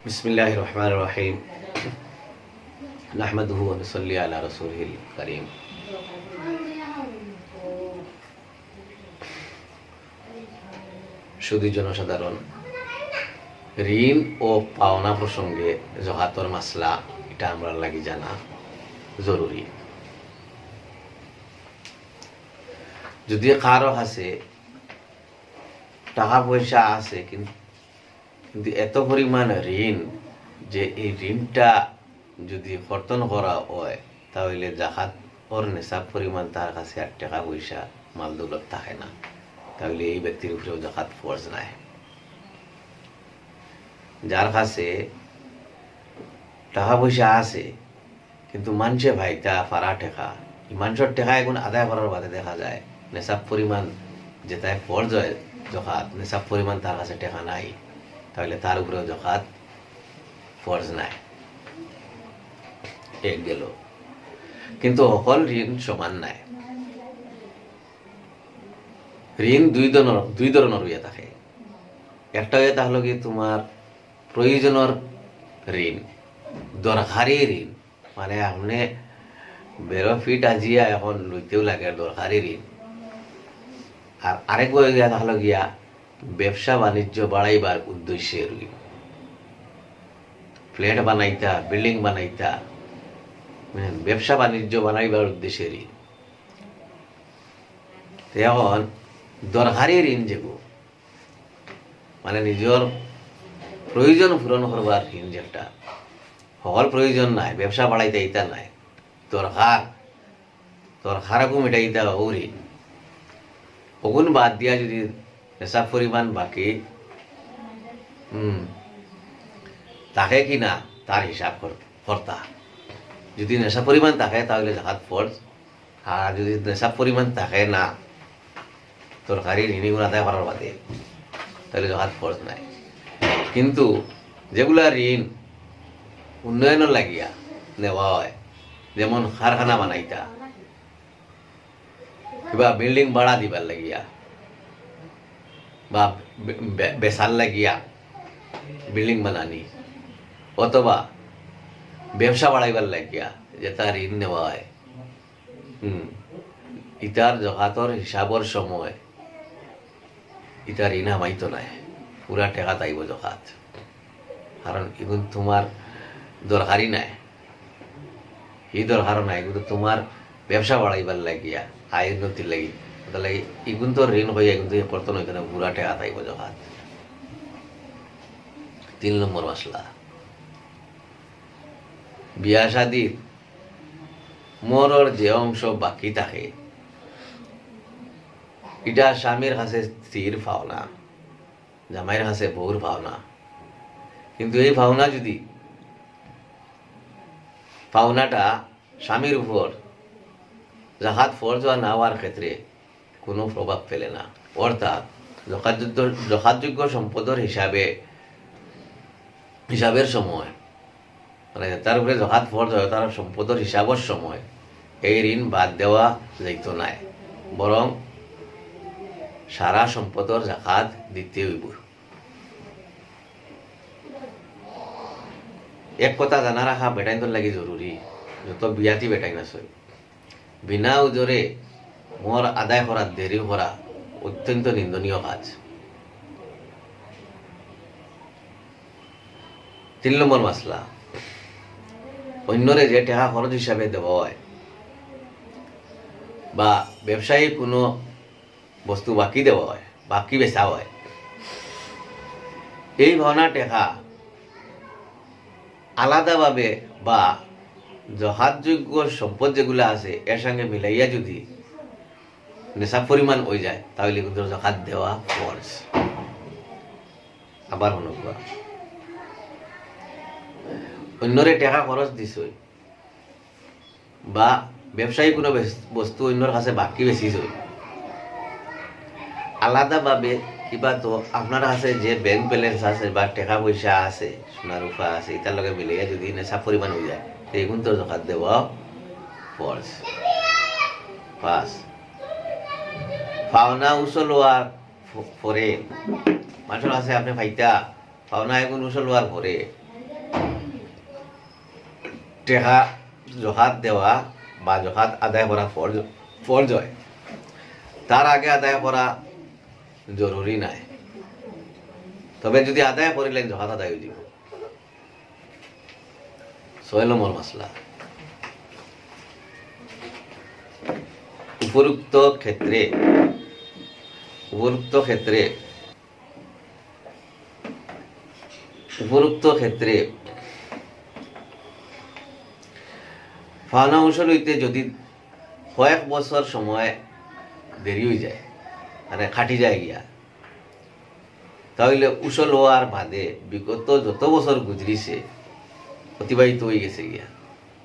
बिस्मिल्लाहिर रहमानिर रहीम नहमदुहु व नुसल्ली अला रसूलिल करीम। শুধু জনসাধারণ, ঋণ ও পাওনা প্রসঙ্গে জহাতর মাসলা এটা আমরা লাগি জানা জরুরি। যদি কারো আছে টাকা পয়সা আছে কিন্তু এত পরিমাণ ঋণ যে এই ঋণটা যদি কর্তন করা হয় তাহলে জাকাত ওর নেশাব পরিমাণ তার কাছে আর টাকা পয়সা মাল দৌলত থাকে না, তাহলে এই ব্যক্তির উপরেও জাকাত ফরজ নাই। যার কাছে টাকা পয়সা আছে কিন্তু মানুষে ভাইটা ফারা টেকা, মানুষের টেকা এখন আদায় করার বাদে দেখা যায় নেশাব পরিমাণ যেটাই ফরজ হয় জাকাত, নেশাব পরিমাণ তার কাছে টেকা নাই, তাহলে তার উপরেও জাকাত ফরজ নাই। এক গেল। কিন্তু সকল ঋণ সমান নাই। ঋণ দুই ধরনের হইয়া থাকে। একটা হইয়া তাহলে কি তোমার প্রয়োজনের ঋণ, দরকারি ঋণ, মানে আপনি বেরোফিট আজিয়া এখন লইতেও লাগে দরকারি ঋণ। আর আরেক বই গিয়া তাহলে গিয়া ব্যবসা বাণিজ্য বাড়াইবার উদ্দেশ্যে ঋণ, ফ্ল্যাট বানাইতা, বিল্ডিং বানাইতা, ব্যবসা বাণিজ্য বানাইবার উদ্দেশ্যে ঋণ। এখন দরকারি ঋণ যেগুলো মানে নিজের প্রয়োজন পূরণ করবার ঋণ, যেটা সকল প্রয়োজন নাই, ব্যবসা বাড়াইতে ইতা নাই, দরকারকু মেটাইতা ও ঋণ। ওগুন বাদ দিয়া যদি নেশাব পরিমাণ বাকি তাকে কি না তার হিসাব কর্তা, যদি নেশা পরিমাণ থাকে তাহলে জাকাত ফরজ, আর যদি নেশা পরিমাণ থাকে না তরকারি ঋণগুলো আদায় করার বাদে তাহলে জাকাত ফরজ নাই। কিন্তু যেগুলা ঋণ উন্নয়নের লাগিয়া নেওয়া হয়, যেমন কারখানা বানাইতা, কিবা বিল্ডিং ভাড়া দিবার লাগিয়া বা বেসার লাগিয়া বিল্ডিং বানানি, অথবা ব্যবসা বাড়াইবার লাগিয়া যেটা ঋণ নেওয়া হয়, ইটার জাকাতর হিসাবর সময় ইটা ঋণ হামাইতো নাই, পুরা টেকা তাইব জাকাত। কারণ এগুলো তোমার দরকারি নাই, এই দরকার নাই, এগুলো তোমার ব্যবসা বাড়াইবার লাগিয়া, আয় উন্নতির লাগি, তাহলে এগুলো তো ঋণ হইয়া কিন্তু করতো না, এখানে পুরা টেকা তাইব জাকাত। 3 নম্বর মশলা, বিয়া শাদির মরর যে অংশ বাকি থাকে এটা স্বামীর কাছে স্ত্রীর পাওনা, জামাইয়ের কাছে বউর পাওনা। কিন্তু এই পাওনা যদি পাওনাটা স্বামীর উপর জাকাত ফরজ না হওয়ার ক্ষেত্রে কোনো প্রভাব ফেলে না, অর্থাৎ যথাযোগ্য সম্পদের হিসাবের সময়, মানে তার উপরে জাকাত ফরজ হয় তার সম্পদের হিসাবের সময় এই ঋণ বাদ দেওয়া যাইত নাই, বরং সারা সম্পদের জাকাত দিতে হইব। এক কথা জানা রাখা বেটাইনর লাগি জরুরি, যত বিয়াতি বেটাইন আছে, বিনা উজরে মোর আদায় করা দেরি করা অত্যন্ত নিন্দনীয় কাজ। 3 নম্বর মাসলা, অন্যরে যে টাকা খরচ হিসাবে দেওয়া হয় বা ব্যবসায়ী কোনো বস্তু বাকি দেওয়া হয়, বাকি বেচা হয়, এই ভাবনা টাকা আলাদাভাবে বা জহাতযোগ্য সম্পদ যেগুলো আছে এর সঙ্গে মিলাইয়া যদি নেশা পরিমাণ হয়ে যায় তাহলে কিন্তু জাকাত দেওয়া ফরজ। আবার অনুভব, অন্যরে টাকা খরচ দিছ বা ব্যবসায়ী কোনো বস্তু অন্যর কাছে বাকি বেচিছ, আলাদাভাবে কিবা তো আপনার কাছে যে ব্যাংক ব্যালেন্স আছে বা টাকা পয়সা আছে, সোনা রূপা আছে, এটার লগে মিলাইয়া যদি নেশা পরিমাণ হয়ে যায় এগুন তো জাকাত দেওয়া ফরজ। 5, পাওনা উসল হওয়ার পরে মানুষের কাছে আপনি পাইতা পাওনা এগুন উসল হওয়ার পরে টেকা জহাত দেওয়া বা জহাত আদায় করা ফরজ হয়, তার আগে আদায় করা জরুরি নাই। তবে যদি আদায় করিলেন জহাত আদায় হয়ে যাব। 6 নম্বর মাসলা, উপরোক্ত ক্ষেত্রে ফাওনা উসল হইতে যদি কয়েক বছর সময় দেরি হয়ে যায়, মানে খাটি যায় গিয়া, তাহলে উসল হওয়ার বাদে বিগত যত বছর গুজরিছে, অতিবাহিত হয়ে গেছে গিয়া,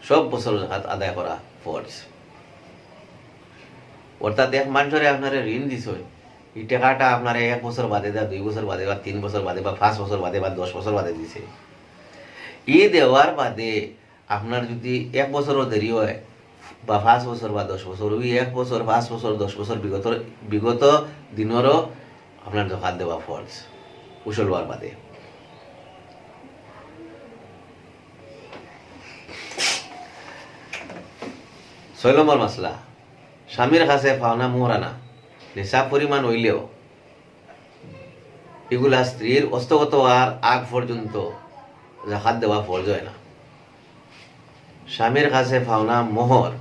সব বছর জাকাত আদায় করা ফরজ। অর্থাৎ এক মানুষের আপনার ঋণ দিছ, এই টাকাটা আপনার 1 বছর বাদে বা 2 বছর বাদে বা 3 বছর বাদে বা 5 বছর বাদে বা 10 বছর বাদে দিছে, এই দেওয়ার বাদে আপনার যদি 1 বছরও দেরি হয় বা 5 বছর বা 10 বছর, ওই 1 বছর 5 বছর 10 বছর বিগত দিনেরও আপনার জাকাত দেওয়া ফরজ উসল হওয়ার বাদে। ছয় নম্বর মাসলা, স্বামীর কাছে পাওনা মোহরানা নিসাব পরিমাণ হইলেও এগুলা স্ত্রীর হস্তগত হওয়ার আগ পর্যন্ত জাকাত দেওয়া ফরজ হয় না। স্বামীর কাছে পাওনা মোহর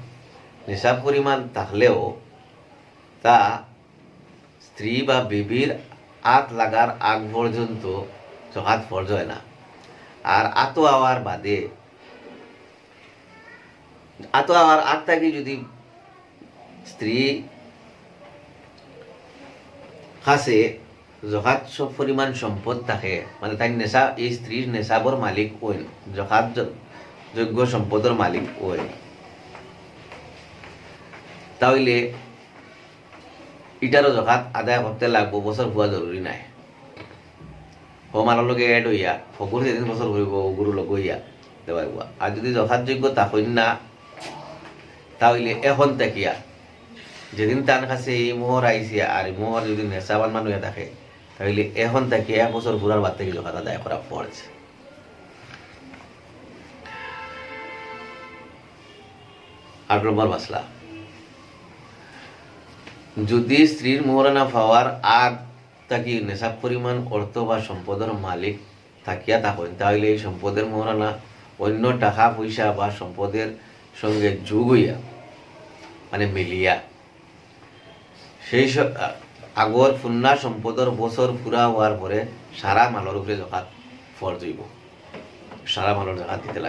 নিসাব পরিমাণ থাকলেও তা স্ত্রী বা বিবির হাত লাগার আগ পর্যন্ত জাকাত ফরজ হয় না। আর আত হওয়ার বাদে, আত হওয়ার আগ থেকে যদি স্ত্রী কাছে জাকাত সব পরিমাণ সম্পদ থাকে, মানে তাই নেশা, এই স্ত্রীর নেশাবর মালিক ওই জাকাত যোগ্য সম্পদের মালিক ওই, তাহলে ইটারও জাকাত আদায় করতে লাগবো, বছর হওয়া জরুরি নাই। হমার লগে এড হইয়া ফকুর যেদিন বছর হইব গুরু লগ হইয়া দেওয়া। আর যদি যথাযোগ্য থাকেন না, তাহলে এখন থাকিয়া যেদিন তার কাছে এই মোহর আইসি, আর এই মোহর যদি নেশাবান মানুষ থাকে, তাহলে এখন থেকে 1 বছর ঘুরার বাদ থেকে জাকাত আদায় করা ফরজ। 8 নম্বর মাসলা, যদি স্ত্রীর মোহরানা পাওয়ার আগ থাকি নেশাব পরিমাণ অর্থ বা সম্পদের মালিক থাকিয়া থাকেন, তাহলে এই সম্পদের মোহরানা অন্য টাকা পয়সা বা সম্পদের সঙ্গে যোগ হইয়া, মানে মিলিয়া, সেই আগর ফুন্না সম্পদের বছর পুরা হওয়ার পরে সারা মালের উপরে জাকাত ফরজ হইব, সারা মালের জাকাত দিতে লাগবে।